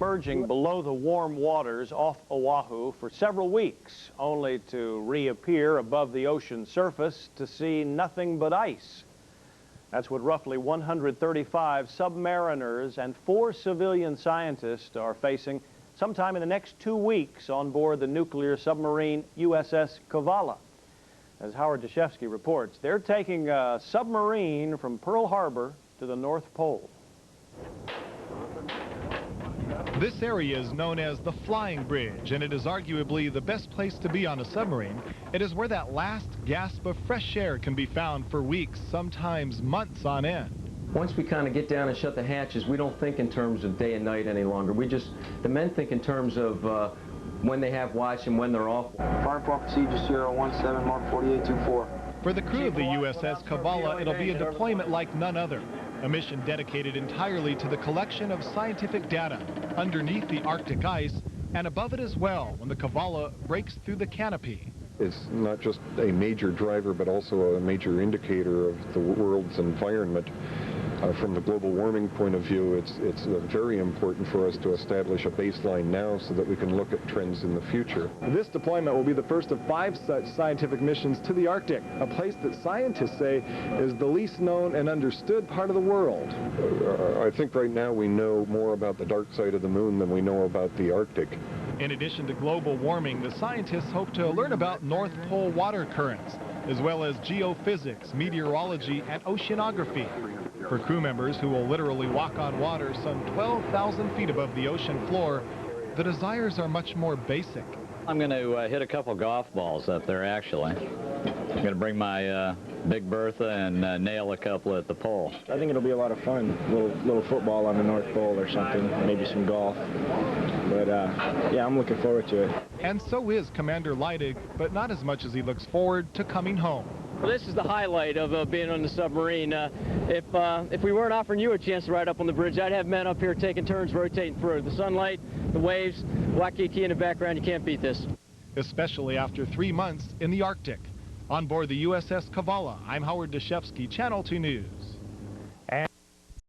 submerging below the warm waters off Oahu for several weeks, only to reappear above the ocean surface to see nothing but ice. That's what roughly 135 submariners and 4 civilian scientists are facing sometime in the next 2 weeks on board the nuclear submarine USS Cavalla. As Howard Dashevsky reports, they're taking a submarine from Pearl Harbor to the North Pole. This area is known as the Flying Bridge, and it is arguably the best place to be on a submarine. It is where that last gasp of fresh air can be found for weeks, sometimes months on end. Once we kind of get down and shut the hatches, we don't think in terms of day and night any longer. The men think in terms of when they have watch and when they're off. Fire procedure 017, Mark 4824. For the crew of the USS Cavalla, it'll be a deployment like none other. A mission dedicated entirely to the collection of scientific data underneath the Arctic ice and above it as well when the Cavalla breaks through the canopy. It's not just a major driver, but also a major indicator of the world's environment. From the global warming point of view, it's very important for us to establish a baseline now so that we can look at trends in the future. This deployment will be the first of 5 such scientific missions to the Arctic, a place that scientists say is the least known and understood part of the world. I think right now we know more about the dark side of the moon than we know about the Arctic. In addition to global warming, the scientists hope to learn about North Pole water currents, as well as geophysics, meteorology, and oceanography. For crew members who will literally walk on water some 12,000 feet above the ocean floor, the desires are much more basic. I'm going to hit a couple golf balls up there, actually. I'm going to bring my Big Bertha and nail a couple at the pole. I think it'll be a lot of fun. Little football on the North Pole or something, maybe some golf. But yeah, I'm looking forward to it. And so is Commander Leidig, but not as much as he looks forward to coming home. Well, this is the highlight of being on the submarine. If we weren't offering you a chance to ride up on the bridge, I'd have men up here taking turns rotating through. The sunlight, the waves, Waikiki in the background, you can't beat this. Especially after 3 months in the Arctic. On board the USS Cavalla, I'm Howard Dashevsky, Channel 2 News.